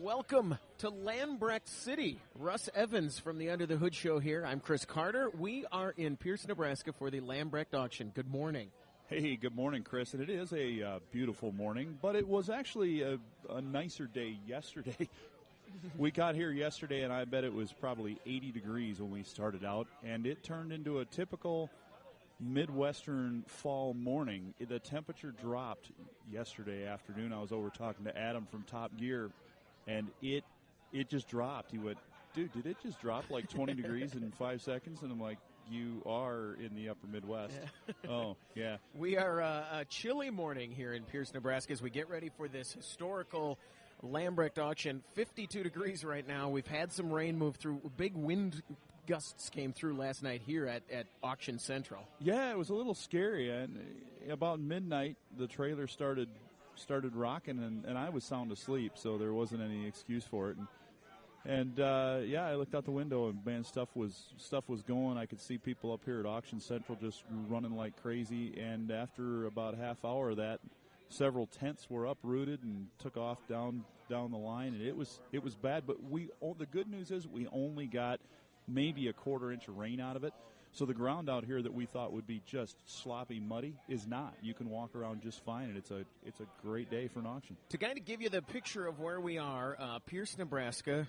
Welcome to Lambrecht City. Russ Evans from the Under the Hood Show here. I'm Chris Carter. We are in Pierce, Nebraska for the Lambrecht Auction. Good morning. Hey, good morning, Chris. And it is a beautiful morning, but it was actually a nicer day yesterday. We got here yesterday, and I bet it was probably 80 degrees when we started out, and it turned into a typical Midwestern fall morning. The temperature dropped yesterday afternoon. I was over talking to Adam from Top Gear, and it just dropped. He went, dude, did it just drop like 20 degrees in 5 seconds? And I'm like, you are in the upper Midwest. Yeah. Oh, yeah. We are a chilly morning here in Pierce, Nebraska as we get ready for this historical Lambrecht auction. 52 degrees right now. We've had some rain move through. Big wind gusts came through last night here at Auction Central. Yeah, it was a little scary. And about midnight, the trailer started rocking, and I was sound asleep, so there wasn't any excuse for it. And I looked out the window, and man, stuff was going. I could see people up here at Auction Central just running like crazy. And after about a half hour of that, several tents were uprooted and took off down the line, and it was bad. But the good news is we only got maybe a quarter inch of rain out of it. So the ground out here that we thought would be just sloppy, muddy is not. You can walk around just fine, and it's a great day for an auction. To kind of give you the picture of where we are, Pierce, Nebraska,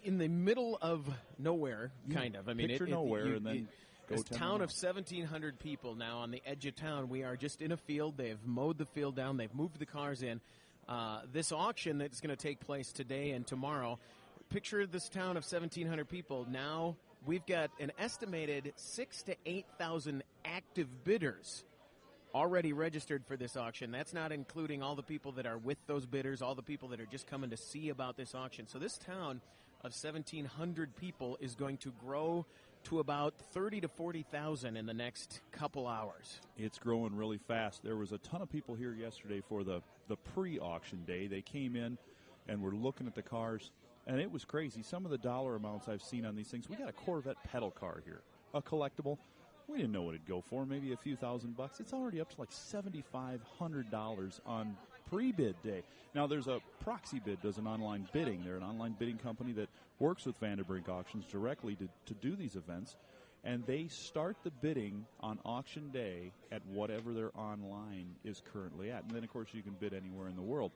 in the middle of nowhere, kind of. I mean, nowhere, and then this town of 1,700 people now on the edge of town. We are just in a field. They've mowed the field down. They've moved the cars in. This auction that's going to take place today and tomorrow. Picture this town of 1,700 people. Now we've got an estimated 6,000 to 8,000 active bidders already registered for this auction. That's not including all the people that are with those bidders, all the people that are just coming to see about this auction. So this town of 1,700 people is going to grow to about 30,000 to 40,000 in the next couple hours. It's growing really fast. There was a ton of people here yesterday for the pre-auction day. They came in and were looking at the cars. And it was crazy. Some of the dollar amounts I've seen on these things. We got a Corvette pedal car here, a collectible. We didn't know what it'd go for, maybe a few $1,000. It's already up to like $7,500 on pre-bid day. Now, there's a Proxy Bid does an online bidding. They're an online bidding company that works with Vanderbrink Auctions directly to do these events. And they start the bidding on auction day at whatever their online is currently at. And then, of course, you can bid anywhere in the world.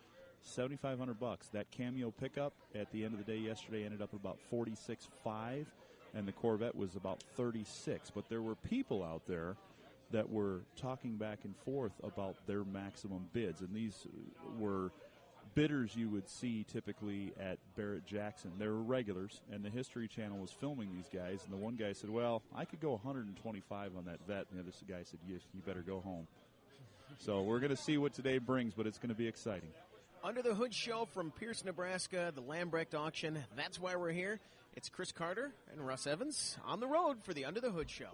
$7,500. That Cameo pickup at the end of the day yesterday ended up about $46,500, and the Corvette was about $36,000. But there were people out there that were talking back and forth about their maximum bids, and these were bidders you would see typically at Barrett Jackson. They were regulars, and the History Channel was filming these guys, and the one guy said, well, I could go 125 on that Vet, and the other guy said, you better go home. So we're going to see what today brings, but it's going to be exciting. Under the Hood Show from Pierce, Nebraska, the Lambrecht Auction. That's why we're here. It's Chris Carter and Russ Evans on the road for the Under the Hood Show.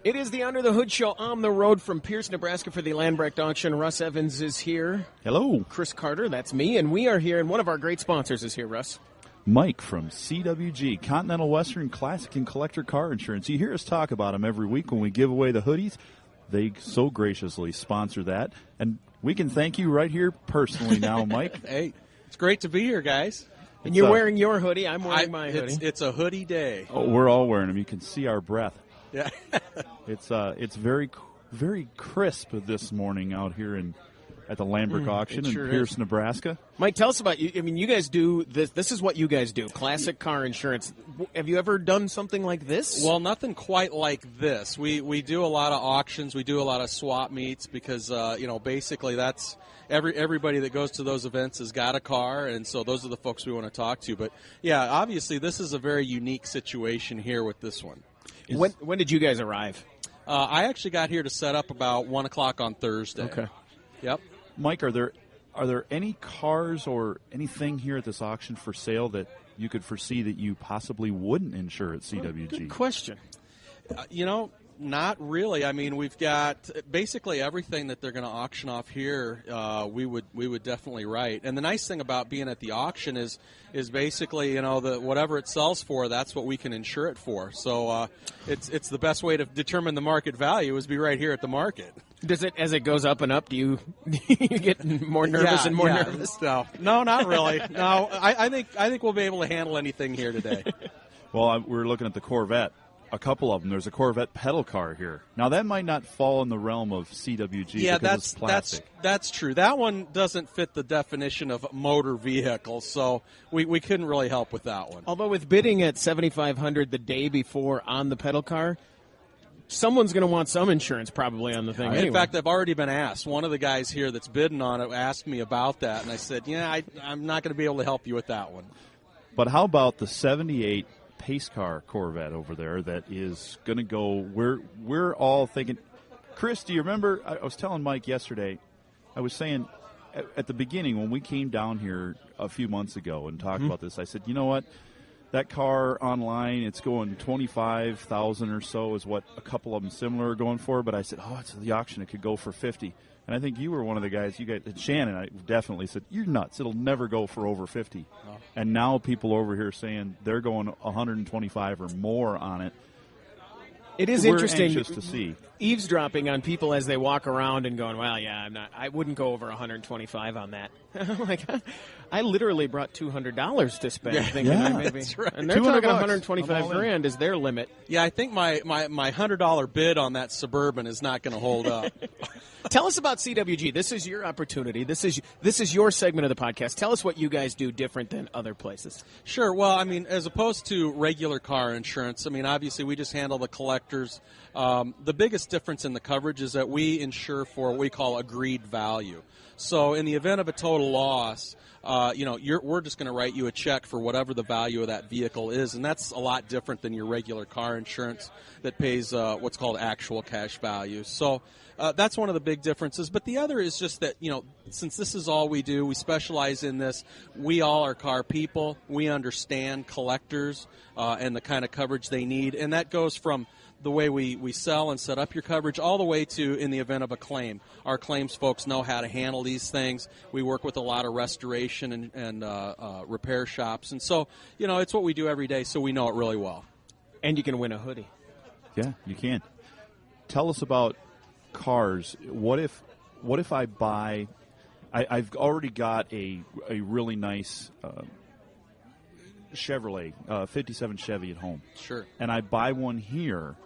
It is the Under the Hood Show on the road from Pierce, Nebraska for the Lambrecht Auction. Russ Evans is here. Hello. Chris Carter, that's me, and we are here, and one of our great sponsors is here, Russ. Mike from CWG, Continental Western Classic and Collector Car Insurance. You hear us talk about them every week when we give away the hoodies. They so graciously sponsor that, and we can thank you right here personally now, Mike. Hey, it's great to be here, guys. And you're wearing your hoodie. I'm wearing my hoodie. It's a hoodie day. Oh, we're all wearing them. You can see our breath. Yeah. It's very, very crisp this morning out here at the Lambrecht Auction in Pierce, Nebraska. Mike, tell us about you. I mean, you guys do this. This is what you guys do, classic car insurance. Have you ever done something like this? Well, nothing quite like this. We do a lot of auctions. We do a lot of swap meets because, basically that's everybody that goes to those events has got a car, and so those are the folks we want to talk to. But, yeah, obviously this is a very unique situation here with this one. When did you guys arrive? I actually got here to set up about 1 o'clock on Thursday. Okay. Yep. Mike, are there any cars or anything here at this auction for sale that you could foresee that you possibly wouldn't insure at CWG? Good question. Not really. I mean, we've got basically everything that they're going to auction off here. We would definitely write. And the nice thing about being at the auction is basically, whatever it sells for, that's what we can insure it for. So it's the best way to determine the market value is be right here at the market. Does it, as it goes up and up, do you get more nervous and more nervous? No, not really. No, I think we'll be able to handle anything here today. Well, we're looking at the Corvette. A couple of them. There's a Corvette pedal car here. Now, that might not fall in the realm of CWG because it's plastic. That's true. That one doesn't fit the definition of motor vehicle, so we couldn't really help with that one. Although with bidding at $7,500 the day before on the pedal car, someone's going to want some insurance probably on the thing anyway. In fact, I've already been asked. One of the guys here that's bidding on it asked me about that, and I said, I'm not going to be able to help you with that one. But how about the 78 pace car Corvette over there that is going to go, we're all thinking, Chris, do you remember, I was telling Mike yesterday, I was saying at the beginning when we came down here a few months ago and talked about this, I said, you know what, that car online, it's going $25,000 or so is what a couple of them similar are going for, but I said, it's the auction, it could go for $50,000. And I think you were one of the guys, Shannon, I definitely said, you're nuts. It'll never go for over 50. Oh. And now people over here saying they're going 125 or more on it. It is We're interesting anxious to see. Eavesdropping on people as they walk around and going, well, yeah, I wouldn't go over 125 on that. Like, I literally brought $200 to spend, thinking maybe. That's right. And they're talking $125,000 is their limit. Yeah, I think my $100 bid on that Suburban is not going to hold up. Tell us about CWG. This is your opportunity. This is your segment of the podcast. Tell us what you guys do different than other places. Sure. Well, I mean, as opposed to regular car insurance, I mean, obviously we just handle the collectors. The biggest difference in the coverage is that we insure for what we call agreed value. So in the event of a total loss, we're just going to write you a check for whatever the value of that vehicle is, and that's a lot different than your regular car insurance that pays what's called actual cash value. So that's one of the big differences. But the other is just that, since this is all we do, we specialize in this, we all are car people. We understand collectors and the kind of coverage they need, and that goes from the way we sell and set up your coverage all the way to in the event of a claim. Our claims folks know how to handle these things. We work with a lot of restoration and repair shops. And so, it's what we do every day, so we know it really well. And you can win a hoodie. Yeah, you can. Tell us about cars. What if I buy, I've already got a really nice Chevrolet, 57 Chevy at home. Sure. And I buy one here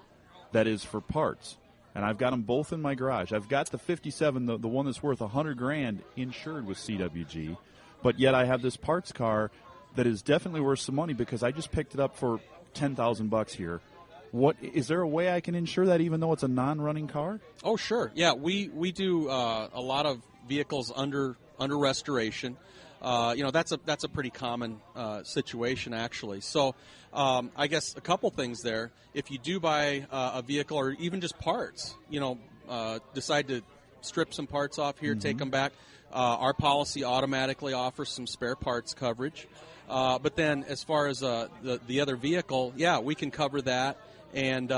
that is for parts, and I've got them both in my garage. I've got the 57, the one that's worth $100,000, insured with CWG, but yet I have this parts car that is definitely worth some money because I just picked it up for $10,000 here. What is there a way I can insure that even though it's a non-running car? Oh, sure. Yeah, we do a lot of vehicles under restoration. That's a pretty common situation, actually. So I guess a couple things there. If you do buy a vehicle or even just parts, decide to strip some parts off here, take them back, our policy automatically offers some spare parts coverage. But then as far as the other vehicle, we can cover that. And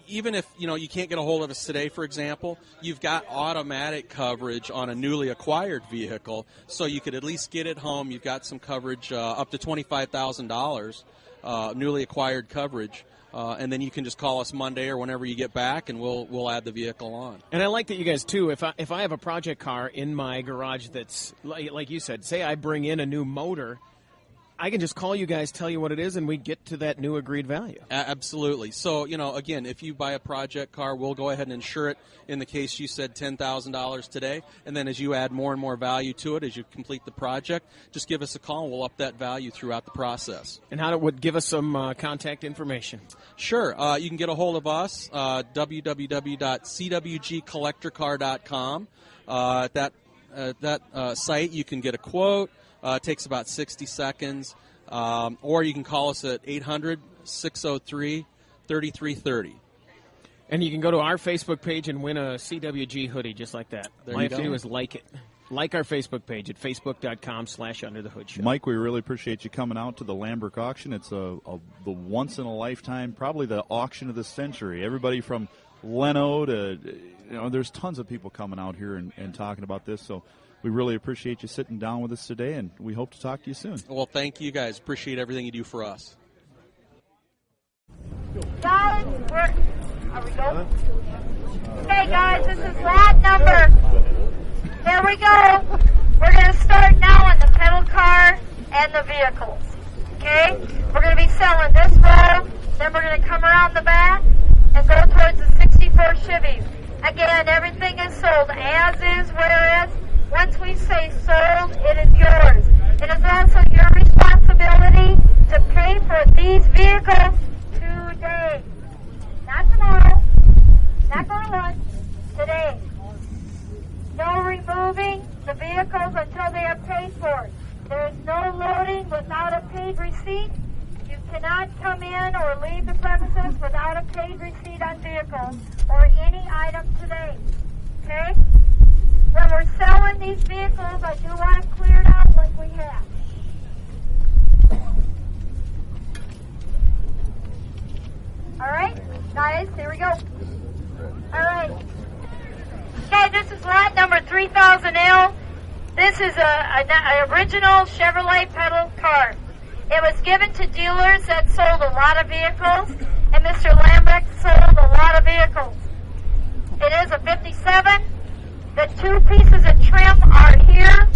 even if you can't get a hold of us today, for example, you've got automatic coverage on a newly acquired vehicle, so you could at least get it home. You've got some coverage up to $25,000 newly acquired coverage, and then you can just call us Monday or whenever you get back, and we'll add the vehicle on. And I like that you guys too. If I have a project car in my garage that's like you said, say I bring in a new motor, I can just call you guys, tell you what it is, and we get to that new agreed value. Absolutely. So, again, if you buy a project car, we'll go ahead and insure it in the case you said $10,000 today. And then as you add more and more value to it, as you complete the project, just give us a call and we'll up that value throughout the process. And give us some contact information. Sure. You can get a hold of us, www.cwgcollectorcar.com. At that site, you can get a quote. It takes about 60 seconds. Or you can call us at 800-603-3330. And you can go to our Facebook page and win a CWG hoodie just like that. All you have to do is like it. Like our Facebook page at facebook.com/underthehoodshow. Mike, we really appreciate you coming out to the Lambrecht Auction. It's the once-in-a-lifetime, probably the auction of the century. Everybody from Leno to, there's tons of people coming out here and talking about this. So we really appreciate you sitting down with us today, and we hope to talk to you soon. Well, thank you guys. Appreciate everything you do for us. Guys, are we going? Okay, guys, this is lot number. Here we go. We're going to start now on the pedal car and the vehicles. Okay? We're going to be selling this row, then we're going to come around the back and go towards the 64 Chevys. Again, everything is sold as is, whereas once we say sold, it is yours. It is also your responsibility to pay for these vehicles today. Not tomorrow. Not going to lunch. Today. No removing the vehicles until they are paid for. There is no loading without a paid receipt. You cannot come in or leave the premises without a paid receipt on vehicles or any item today. Okay? When we're selling these vehicles, I do want to clear it out like we have. All right, guys, here we go. All right. Okay, this is lot number 3000L. This is an original Chevrolet pedal car. It was given to dealers that sold a lot of vehicles, and Mr. Lambrecht sold a lot of vehicles. It is a 57. The two pieces of trim are here.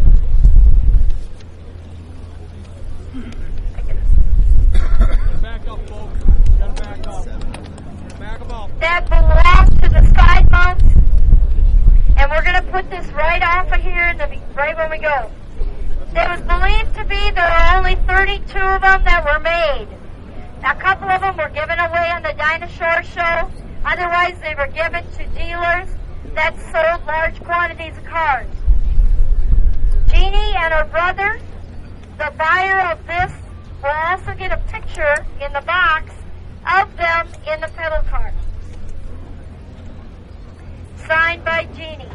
Back up, folks. Gotta back up. Back them up. That belongs to the side mounts. And we're going to put this right off of here, right when we go. It was believed to be there are only 32 of them that were made. A couple of them were given away on the dinosaur show. Otherwise, they were given to dealers that sold large quantities of cars. Jeannie and her brother, the buyer of this, will also get a picture in the box of them in the pedal car. Signed by Jeannie.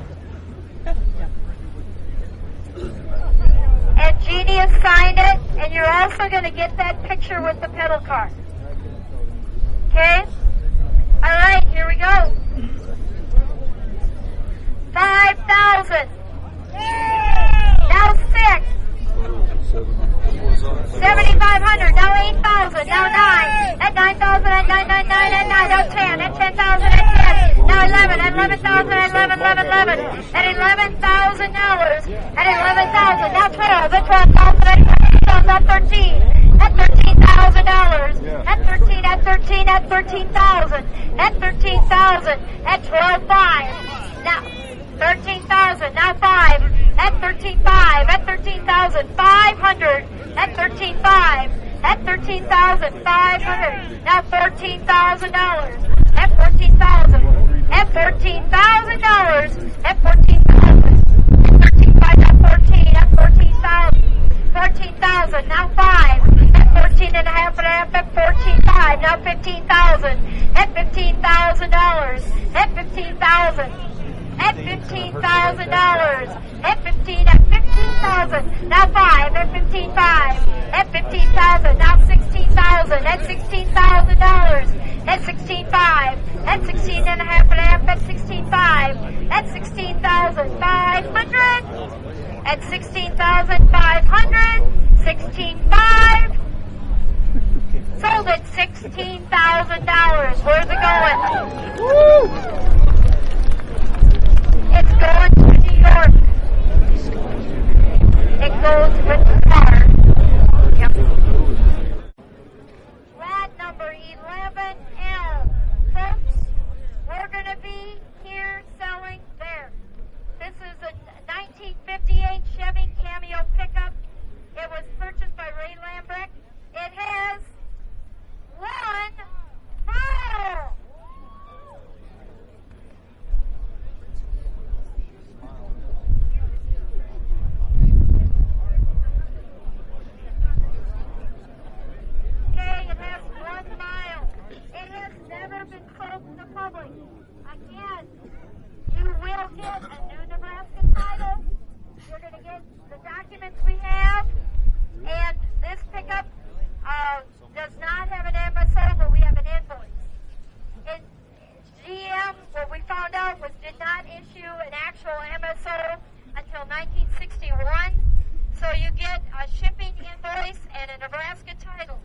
And Jeannie has signed it, and you're also going to get that picture with the pedal car. Okay? All right, here we go. 5,000. Now 6. 7,500. Now 8,000. Now 9. At 9,000. At 9,999. At 9. Now 10. At 10,000. At 10. Now 11. At 11,000. At 11. At $11,000. At 11,000. Now 12. At 12,000. At 13. At $13,000. At 13. At 13. At 13,000. At 13,000. At 12,500. Now 13,000. Now 5. At 13,500. At 13,500. At 13,500. At 13,500. Now $14,000. At 14,000. At $14,000. At 14,000. At 13,500. At 14. At 14,000. 14,000. Now 5. At 14 and a half and a half. At 14,500. Now 15,000. At $15,000. At 15,000. At $15,000. At 15. At 15,000. Now 5. At 15,500. At 15,000. Now 16,000. At $16,000. At 16,500. At 16 and a half and a half. At 16,500. At 16,500. At 16,500. 16,500. Sold at $16,000. Where's it going? Woo! It's going to New York. It goes with the car. Yep. Lot number 11L. Folks, we're going to be here selling there. This is a 1958 Chevy Cameo pickup. It was purchased by Ray Lambrecht. It has one file. Okay, it has 1 mile. It has never been sold to the public. Again, you will get a new Nebraska title. documents we have, and this pickup does not have an MSO, but we have an invoice. And GM, what we found out was did not issue an actual MSO until 1961. So you get a shipping invoice and a Nebraska title.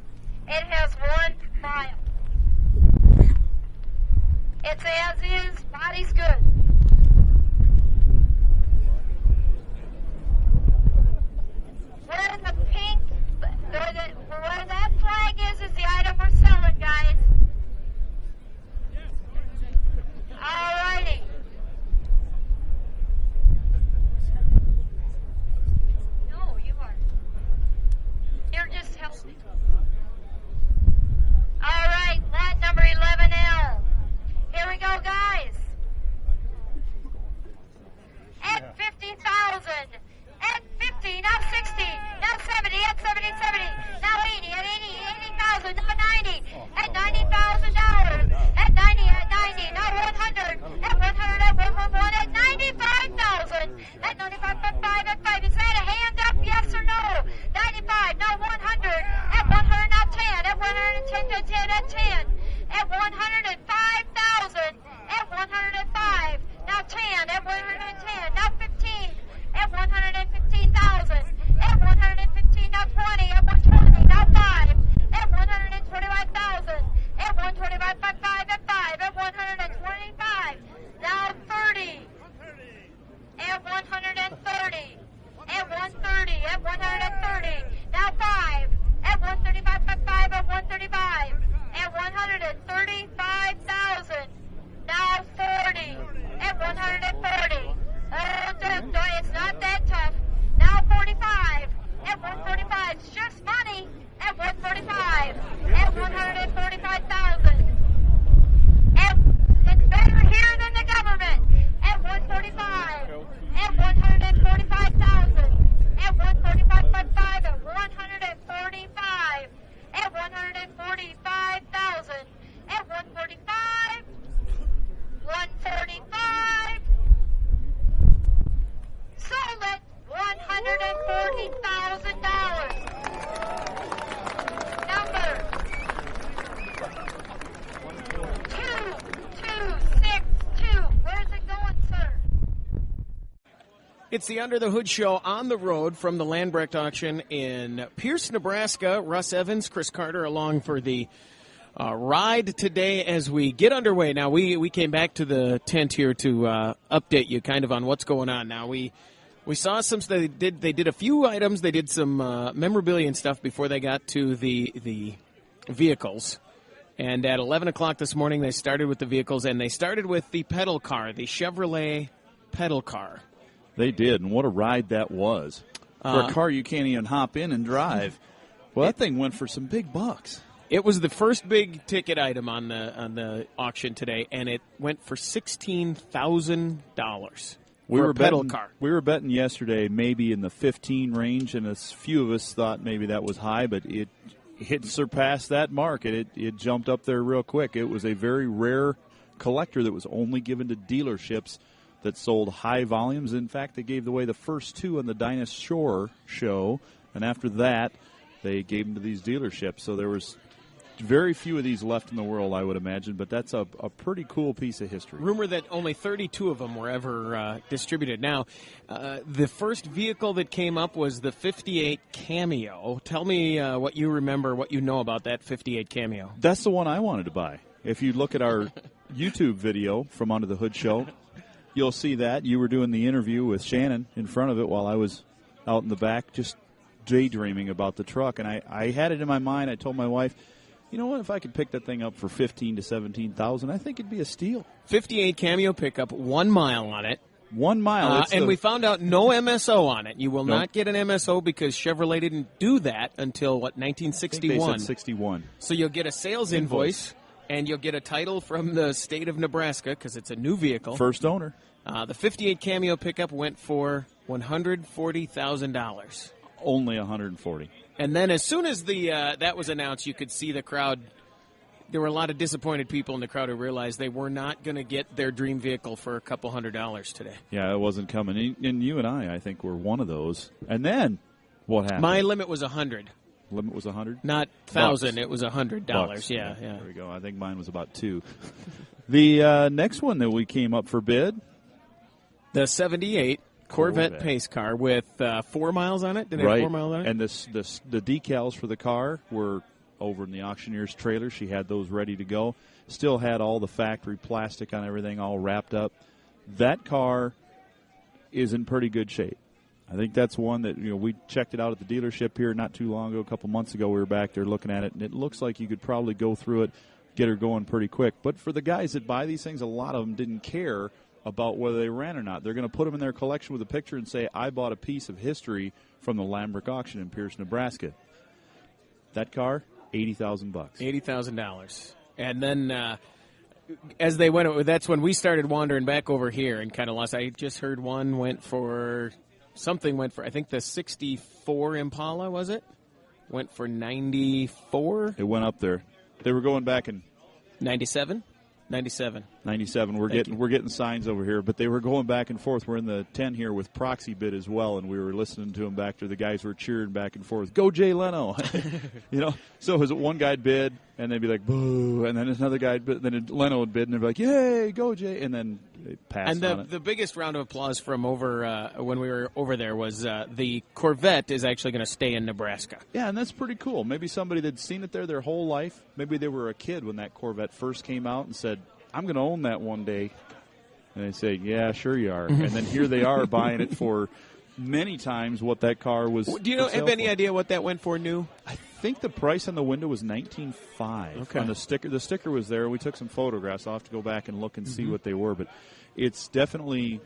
It has 1 mile. It's as is, body's good. Where the pink, where that flag is the item we're selling, guys. Alrighty. No, you are. You're just helping. Alright, lot number 11L. Here we go, guys. At 50,000. At 50, now 60, now 70, at 70, 70, now 80, at 80, 80,000, now 90, at $90,000, at 90, now 100, at 100, at 111, at 95,000, at 95.5, at 5. Is that a hand up, yes or no? 95, now 100, at 100, now 10, at 110, at 10, at 10, at 105,000, at 105, now 10, at 110, now 15, at 115,000, at 115, now 20, at 120, now 5, at 125,000, at 125, at 5, at 5, at 125, now 30, at 130, at 130, at 130, now 5, at 135, at 5, at 135, at 135,000, now 40, at 140. It's not that tough. Now 45. At 145. It's just money. At 145. At 145,000. It's better here than the government. At 145. At 145,000. At 145.5. At 145. At 145,000. At 145. 145. Sold it, $140,000. Number 2262. Where's it going, sir? It's the Under the Hood Show on the road from the Lambrecht Auction in Pierce, Nebraska. Russ Evans, Chris Carter along for the ride today as we get underway. Now, we came back to the tent here to update you kind of on what's going on. Now, we saw some. They did a few items. They did some memorabilia and stuff before they got to the vehicles. And at 11 o'clock this morning, they started with the vehicles, and they started with the pedal car, the Chevrolet pedal car. They did, and what a ride that was. For a car you can't even hop in and drive. Well, that thing went for some big bucks. It was the first big ticket item on the auction today, and it went for $16,000. We were pedal betting, car. We were betting yesterday maybe in the 15 range, and a few of us thought maybe that was high, but it surpassed that mark, and it jumped up there real quick. It was a very rare collector that was only given to dealerships that sold high volumes. In fact, they gave away the first two on the Dinah Shore show, and after that, they gave them to these dealerships. So there was very few of these left in the world, I would imagine, but that's a pretty cool piece of history. Rumor that only 32 of them were ever distributed. Now, the first vehicle that came up was the 58 Cameo. Tell me what you remember, what you know about that 58 Cameo. That's the one I wanted to buy. If you look at our YouTube video from Under the Hood Show, you'll see that. You were doing the interview with Shannon in front of it while I was out in the back just daydreaming about the truck. And I had it in my mind. I told my wife, you know what, if I could pick that thing up for $15,000 to $17,000, I think it'd be a steal. 58 Cameo pickup, 1 mile on it. 1 mile. And we found out no MSO on it. You will not get an MSO because Chevrolet didn't do that until, 1961? I think they said 61. So you'll get a sales invoice, and you'll get a title from the state of Nebraska because it's a new vehicle. First owner. The 58 Cameo pickup went for $140,000. Only $140,000. And then as soon as that was announced, you could see the crowd there were a lot of disappointed people in the crowd who realized they were not going to get their dream vehicle for a couple $100 today. Yeah, it wasn't coming. And you and I think, were one of those. And then what happened? My limit was $100. Limit was $100? Not $1,000. It was $100. Bucks. Yeah. There we go. I think mine was about $2. The next one that we came up for bid, the 78 Corvette pace car with 4 miles on it. Did it have 4 miles on it? And the decals for the car were over in the auctioneer's trailer. She had those ready to go. Still had all the factory plastic on everything all wrapped up. That car is in pretty good shape. I think that's one that, we checked it out at the dealership here not too long ago. A couple months ago, we were back there looking at it, and it looks like you could probably go through it, get her going pretty quick. But for the guys that buy these things, a lot of them didn't care about whether they ran or not. They're going to put them in their collection with a picture and say, I bought a piece of history from the Lambrecht Auction in Pierce, Nebraska. That car, $80,000. $80,000. And then as they went, that's when we started wandering back over here and kind of lost. I just heard one went for, I think the 64 Impala, was it? Went for 94. It went up there. They were going back in 97. 97. We're getting signs over here, but they were going back and forth. We're in the 10 here with proxy bid as well, and we were listening to them back there. The guys were cheering back and forth. Go Jay Leno, So it was one guy'd bid, and they'd be like boo, and then another guy'd bid, then Leno would bid, and they'd be like, yay, go Jay, and then they passed. And the biggest round of applause from over when we were over there was the Corvette is actually going to stay in Nebraska. Yeah, and that's pretty cool. Maybe somebody that's seen it there their whole life. Maybe they were a kid when that Corvette first came out and said, I'm going to own that one day. And they say, yeah, sure you are. And then here they are buying it for many times what that car was. Do you have any idea what that went for new? I think the price on the window was $19,500. Okay. On the sticker. The sticker was there. We took some photographs. I'll have to go back and look and see what they were. But it's definitely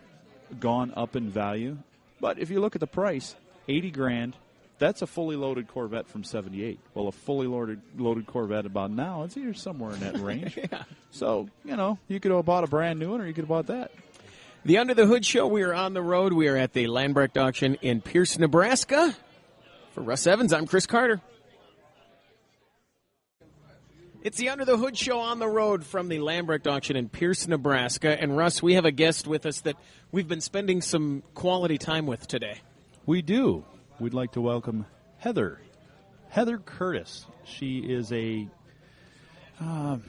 gone up in value. But if you look at the price, $80,000. That's a fully loaded Corvette from '78. Well, a fully loaded Corvette about now, it's here somewhere in that range. Yeah. So, you could have bought a brand new one or you could have bought that. The Under the Hood Show, we are on the road. We are at the Lambrecht Auction in Pierce, Nebraska. For Russ Evans, I'm Chris Carter. It's the Under the Hood Show on the road from the Lambrecht Auction in Pierce, Nebraska. And, Russ, we have a guest with us that we've been spending some quality time with today. We do. We'd like to welcome Heather Curtis. She is her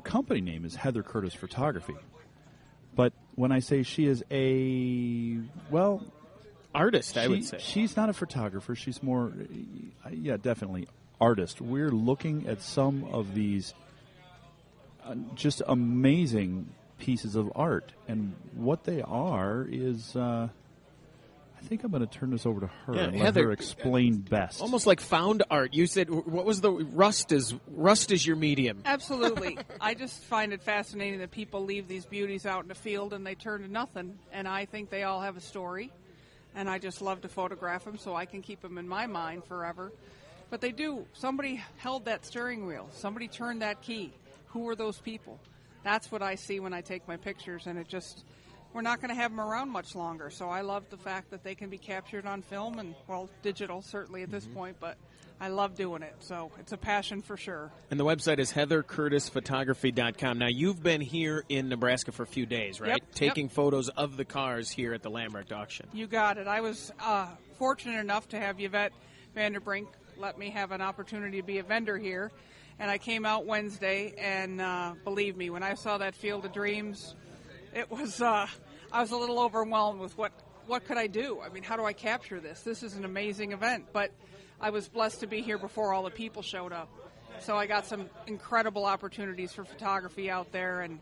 company name is Heather Curtis Photography. But when I say she is artist, I would say. She's not a photographer. She's more, definitely artist. We're looking at some of these just amazing pieces of art. And what they are is... I think I'm going to turn this over to her and let her explain best. Almost like found art. You said, what was the rust is your medium. Absolutely. I just find it fascinating that people leave these beauties out in the field and they turn to nothing. And I think they all have a story. And I just love to photograph them so I can keep them in my mind forever. But they do. Somebody held that steering wheel. Somebody turned that key. Who were those people? That's what I see when I take my pictures. And it just... We're not going to have them around much longer, so I love the fact that they can be captured on film and, digital certainly at this point, but I love doing it, so it's a passion for sure. And the website is heathercurtisphotography.com. Now, you've been here in Nebraska for a few days, right? Yep, Taking photos of the cars here at the Lambrecht Auction. You got it. I was fortunate enough to have Yvette Vanderbrink let me have an opportunity to be a vendor here, and I came out Wednesday, and believe me, when I saw that Field of Dreams, it was I was a little overwhelmed with what could I do? I mean, how do I capture this? This is an amazing event, but I was blessed to be here before all the people showed up. So I got some incredible opportunities for photography out there and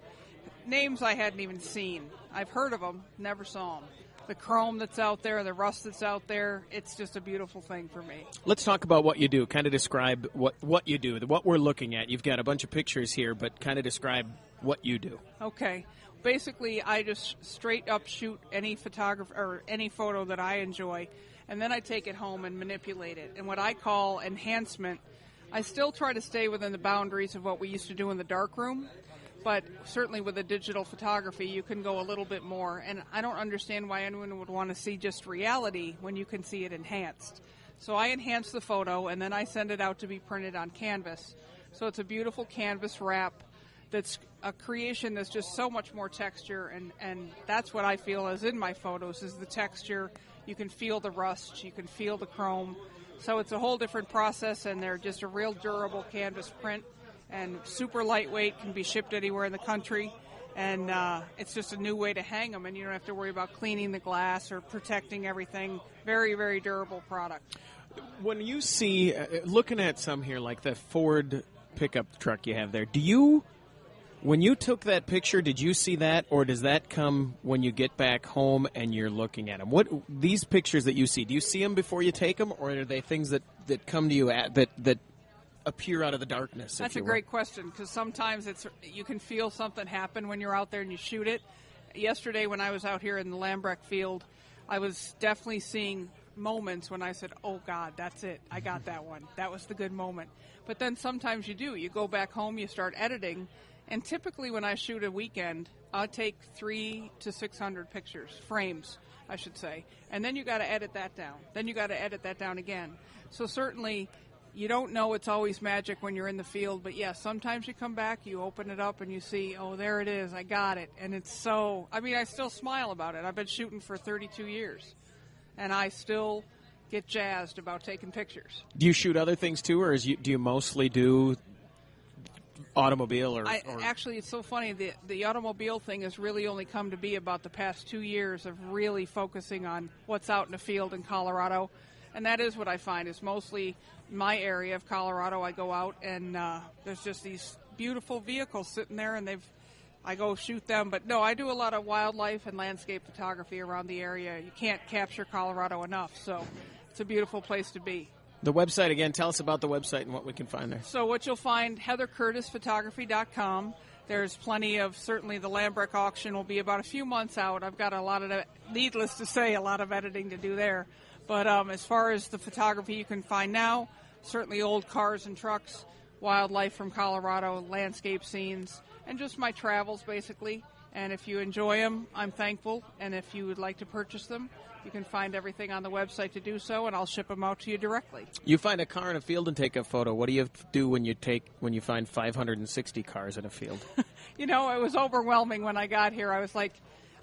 names I hadn't even seen. I've heard of them, never saw them. The chrome that's out there, the rust that's out there, it's just a beautiful thing for me. Let's talk about what you do. Kind of describe what you do, what we're looking at. You've got a bunch of pictures here, but kind of describe what you do. Okay. Basically, I just straight up shoot any photography or any photo that I enjoy, and then I take it home and manipulate it. And what I call enhancement, I still try to stay within the boundaries of what we used to do in the darkroom, but certainly with a digital photography, you can go a little bit more. And I don't understand why anyone would want to see just reality when you can see it enhanced. So I enhance the photo, and then I send it out to be printed on canvas. So it's a beautiful canvas wrap that's a creation that's just so much more texture, and that's what I feel is in my photos, is the texture. You can feel the rust, you can feel the chrome. So it's a whole different process, and they're just a real durable canvas print and super lightweight, can be shipped anywhere in the country. And it's just a new way to hang them, and you don't have to worry about cleaning the glass or protecting everything. Very, very durable product. When you see, looking at some here, like the Ford pickup truck you have there, when you took that picture, did you see that, or does that come when you get back home and you're looking at them? What these pictures that you see, do you see them before you take them, or are they things that come to you that appear out of the darkness? That's a great question, because sometimes you can feel something happen when you're out there and you shoot it. Yesterday when I was out here in the Lambrecht field, I was definitely seeing moments when I said, oh God, that's it, I got that one, that was the good moment. But then sometimes you go back home, you start editing, and typically when I shoot a weekend, I'll take 300 to 600 pictures, frames I should say, and then you got to edit that down, then you got to edit that down again. So certainly you don't know it's always magic when you're in the field, but yes, sometimes you come back, you open it up, and you see, oh, there it is, I got it. And it's so, I still smile about it. I've been shooting for 32 years, and I still get jazzed about taking pictures. Do you shoot other things, too, or do you mostly do automobile? Actually, it's so funny. The automobile thing has really only come to be about the past 2 years of really focusing on what's out in the field in Colorado. And that is what I find is mostly my area of Colorado. I go out and there's just these beautiful vehicles sitting there, and I go shoot them. But no, I do a lot of wildlife and landscape photography around the area. You can't capture Colorado enough, so it's a beautiful place to be. The website again, tell us about the website and what we can find there. So what you'll find, HeatherCurtisPhotography.com. There's plenty of, certainly the Lambrecht Auction will be about a few months out. I've got a lot of, needless to say, a lot of editing to do there. But as far as the photography you can find now, certainly old cars and trucks, wildlife from Colorado, landscape scenes, and just my travels, basically. And if you enjoy them, I'm thankful. And if you would like to purchase them, you can find everything on the website to do so, and I'll ship them out to you directly. You find a car in a field and take a photo. What do you do when you find 560 cars in a field? It was overwhelming when I got here. I was like,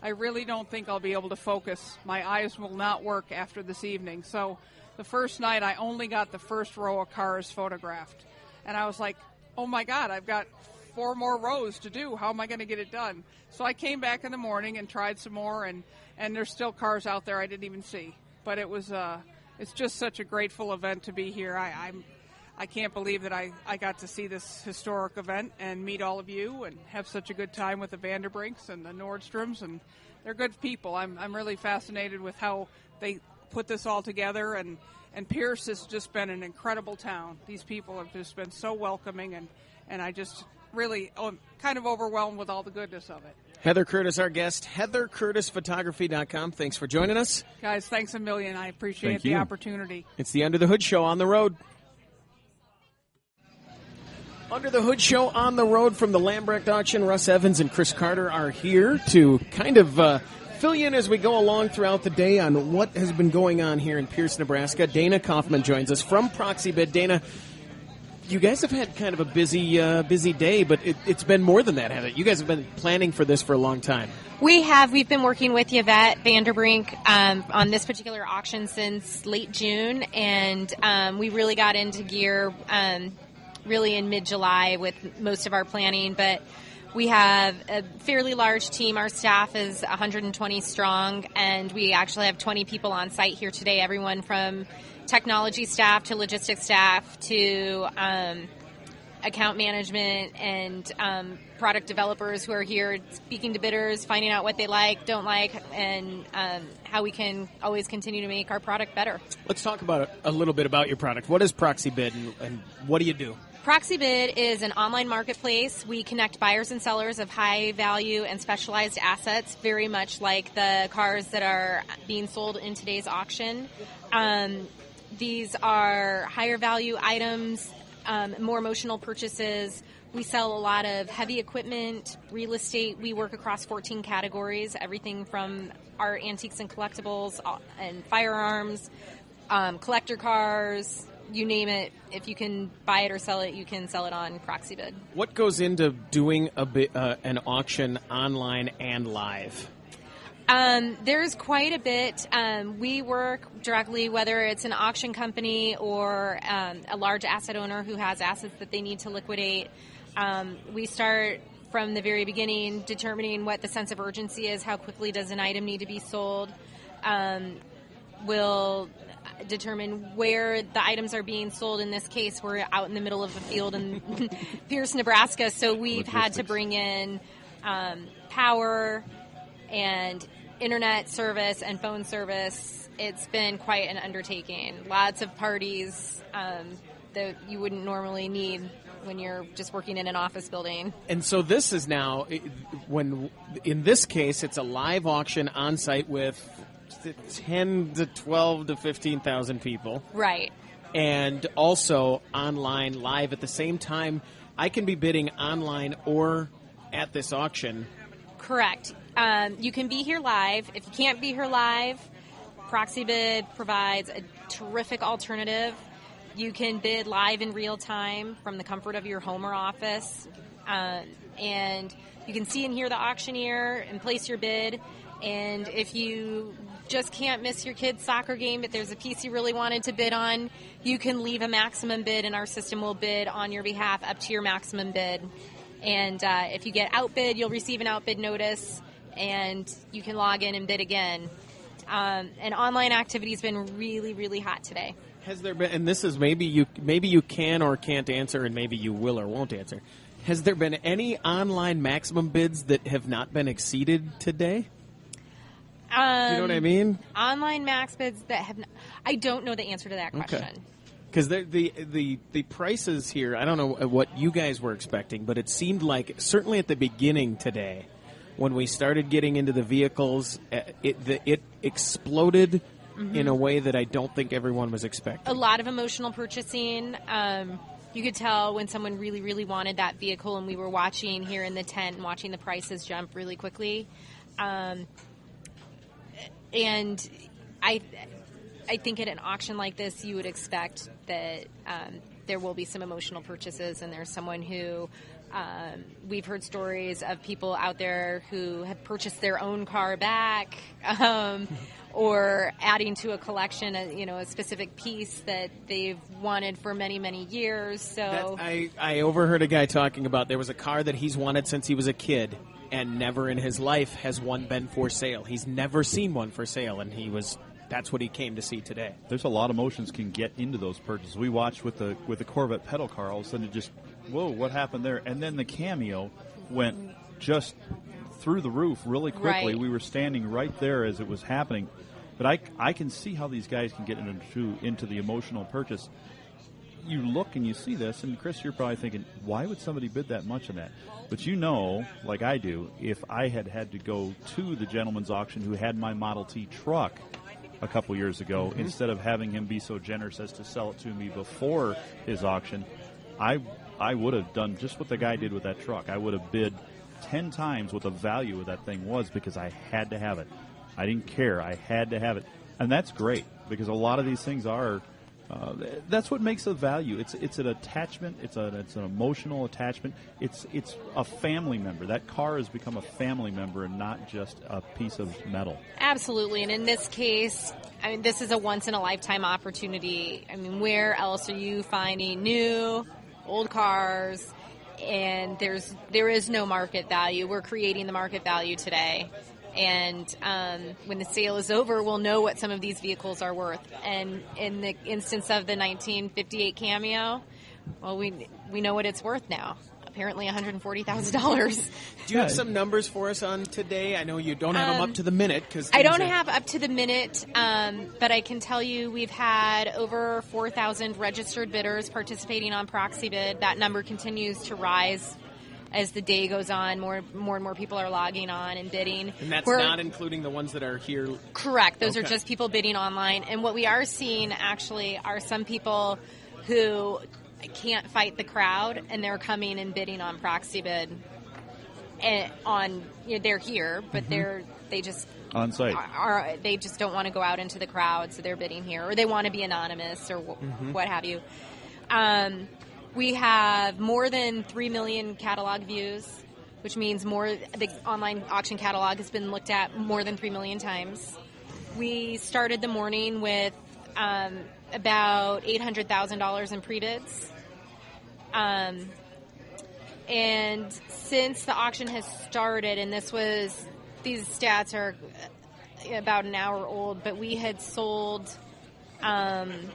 I really don't think I'll be able to focus. My eyes will not work after this evening. So the first night, I only got the first row of cars photographed. And I was like, oh my God, I've got 4 more rows to do. How am I going to get it done? So I came back in the morning and tried some more, and there's still cars out there I didn't even see. But it's just such a grateful event to be here. I can't believe that I got to see this historic event and meet all of you and have such a good time with the Vanderbrinks and the Nordstroms, and they're good people. I'm really fascinated with how they put this all together, and Pierce has just been an incredible town. These people have just been so welcoming, and I just really kind of overwhelmed with all the goodness of it. Heather Curtis, our guest, HeatherCurtisPhotography.com. Thanks for joining us. Guys, thanks a million. I appreciate the opportunity. It's the Under the Hood Show on the road. Under the Hood Show on the road from the Lambrecht Auction. Russ Evans and Chris Carter are here to kind of fill you in as we go along throughout the day on what has been going on here in Pierce, Nebraska. Dana Kaufman joins us from Proxy Bid. Dana, you guys have had kind of a busy day, but it's been more than that, hasn't it? You guys have been planning for this for a long time. We have. We've been working with Yvette Vanderbrink on this particular auction since late June, and we really got into gear really in mid-July with most of our planning, but we have a fairly large team. Our staff is 120 strong, and we actually have 20 people on site here today, everyone from technology staff to logistics staff to account management and product developers who are here speaking to bidders, finding out what they like, don't like, and how we can always continue to make our product better. Let's talk about a little bit about your product. What is Proxy Bid, and what do you do? Proxy Bid is an online marketplace. We connect buyers and sellers of high value and specialized assets, very much like the cars that are being sold in today's auction. These are higher value items, more emotional purchases. We sell a lot of heavy equipment, real estate. We work across 14 categories, everything from our antiques and collectibles and firearms, collector cars, you name it. If you can buy it or sell it, you can sell it on proxy bid. What goes into doing an auction online and live? There's quite a bit. We work directly, whether it's an auction company or a large asset owner who has assets that they need to liquidate. We start from the very beginning, determining what the sense of urgency is, how quickly does an item need to be sold. We'll determine where the items are being sold. In this case, we're out in the middle of a field in Pierce, Nebraska, so we've had to bring in power and internet service and phone service. It's been quite an undertaking. Lots of parties that you wouldn't normally need when you're just working in an office building. And so this is now, when in this case, it's a live auction on site with 10 to 12 to 15,000 people. Right. And also online live at the same time. I can be bidding online or at this auction. Correct. You can be here live. If you can't be here live, Proxy Bid provides a terrific alternative. You can bid live in real time from the comfort of your home or office. And you can see and hear the auctioneer and place your bid. And if you just can't miss your kid's soccer game, but there's a piece you really wanted to bid on, you can leave a maximum bid, and our system will bid on your behalf up to your maximum bid. And if you get outbid, you'll receive an outbid notice, and you can log in and bid again. And online activity has been really, really hot today. Has there been, and this is maybe you can or can't answer, and maybe you will or won't answer. Has there been any online maximum bids that have not been exceeded today? You know what I mean? Online max bids that have not, I don't know the answer to that question. Okay. Because the prices here, I don't know what you guys were expecting, but it seemed like, certainly at the beginning today, when we started getting into the vehicles, it exploded in a way that I don't think everyone was expecting. A lot of emotional purchasing. You could tell when someone really, really wanted that vehicle, and we were watching here in the tent, watching the prices jump really quickly. And I think at an auction like this, you would expect that there will be some emotional purchases, and there's someone who we've heard stories of people out there who have purchased their own car back, or adding to a collection, a specific piece that they've wanted for many, many years. So I overheard a guy talking about there was a car that he's wanted since he was a kid, and never in his life has one been for sale. He's never seen one for sale, and that's what he came to see today. There's a lot of emotions can get into those purchases. We watched with the Corvette pedal car, all of a sudden it just, whoa, what happened there? And then the Cameo went just through the roof really quickly. Right. We were standing right there as it was happening. But I can see how these guys can get into the emotional purchase. You look and you see this, and Chris, you're probably thinking, why would somebody bid that much on that? But you know, like I do, if I had to go to the gentleman's auction who had my Model T truck a couple years ago, instead of having him be so generous as to sell it to me before his auction, I would have done just what the guy did with that truck. I would have bid 10 times what the value of that thing was because I had to have it. I didn't care. I had to have it. And that's great because a lot of these things are that's what makes a value. It's an attachment. It's an emotional attachment. It's a family member. That car has become a family member and not just a piece of metal. Absolutely. And in this case, I mean, this is a once-in-a-lifetime opportunity. I mean, where else are you finding new, old cars? And there is no market value. We're creating the market value today. And when the sale is over, we'll know what some of these vehicles are worth. And in the instance of the 1958 Cameo, well, we know what it's worth now. Apparently $140,000. Do you have some numbers for us on today? I know you don't have them up to the minute. I don't have up to the minute, but I can tell you we've had over 4,000 registered bidders participating on Proxy Bid. That number continues to rise. As the day goes on, more and more people are logging on and bidding. And that's not including the ones that are here? Correct. Those are just people bidding online. And what we are seeing, actually, are some people who can't fight the crowd, and they're coming and bidding on Proxy Bid. they're here, but they just on site. They just don't want to go out into the crowd, so they're bidding here, or they want to be anonymous, or what have you. We have more than 3 million catalog views, which means the online auction catalog has been looked at more than 3 million times. We started the morning with about $800,000 in pre-bids. And since the auction has started, and these stats are about an hour old, but we had sold about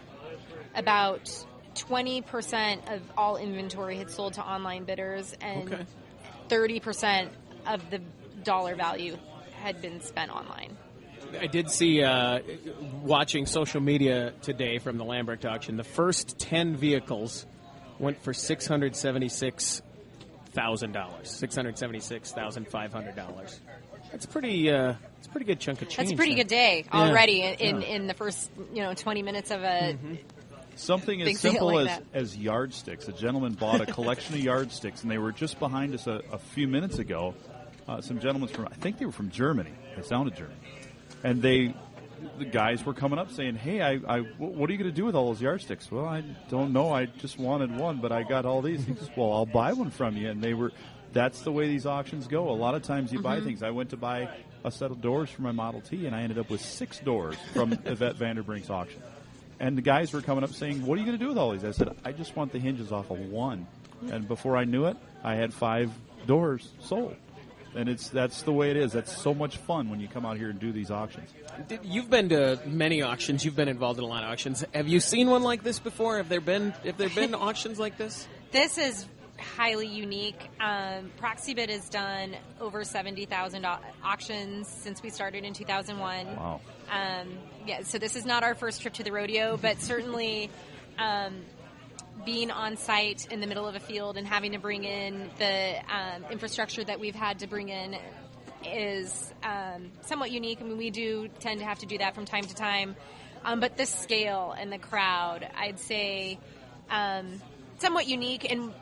20% of all inventory had sold to online bidders, and 30% of the dollar value had been spent online. I did see, watching social media today from the Lambrecht auction, the first 10 vehicles went for $676,000, $676,500. That's a pretty good chunk of change. That's a pretty good day already in the first 20 minutes of a something as simple as yardsticks. A gentleman bought a collection of yardsticks, and they were just behind us a few minutes ago. Some gentlemen I think they were from Germany. They sounded German. And the guys were coming up saying, "Hey, what are you going to do with all those yardsticks?" "Well, I don't know. I just wanted one, but I got all these." He says, "Well, I'll buy one from you." And that's the way these auctions go. A lot of times you buy things. I went to buy a set of doors for my Model T, and I ended up with 6 doors from Yvette Vanderbrink's auction. And the guys were coming up saying, "What are you going to do with all these?" I said, "I just want the hinges off of one." And before I knew it, I had 5 doors sold. And that's the way it is. That's so much fun when you come out here and do these auctions. You've been to many auctions. You've been involved in a lot of auctions. Have you seen one like this before? Have there been auctions like this? This is highly unique. ProxyBid has done over 70,000 auctions since we started in 2001. Wow. So this is not our first trip to the rodeo, but certainly being on site in the middle of a field and having to bring in the infrastructure that we've had to bring in is somewhat unique. I mean, we do tend to have to do that from time to time. But the scale and the crowd, I'd say, somewhat unique. And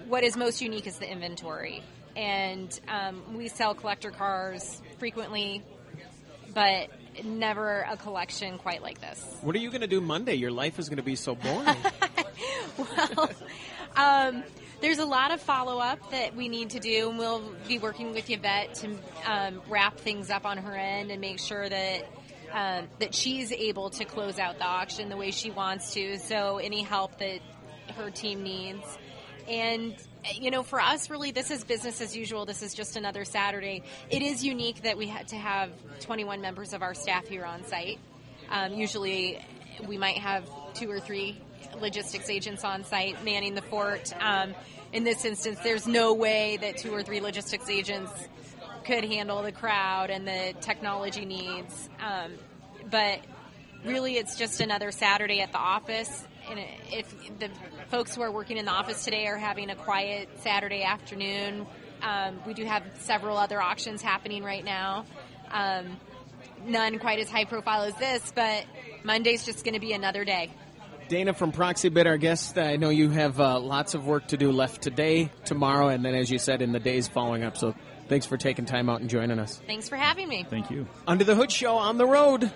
what is most unique is the inventory. And we sell collector cars frequently, but never a collection quite like this. What are you going to do Monday? Your life is going to be so boring. Well, there's a lot of follow-up that we need to do, and we'll be working with Yvette to wrap things up on her end and make sure that she's able to close out the auction the way she wants to, so any help that her team needs. And, for us, really, this is business as usual. This is just another Saturday. It is unique that we had to have 21 members of our staff here on site. Usually we might have 2 or 3 logistics agents on site manning the fort. In this instance, there's no way that 2 or 3 logistics agents could handle the crowd and the technology needs. But really, it's just another Saturday at the office. And if the folks who are working in the office today are having a quiet Saturday afternoon, we do have several other auctions happening right now. None quite as high profile as this, but Monday's just going to be another day. Dana from ProxyBid, our guest. I know you have lots of work to do left today, tomorrow, and then, as you said, in the days following up. So thanks for taking time out and joining us. Thanks for having me. Thank you. Under the Hood Show on the road.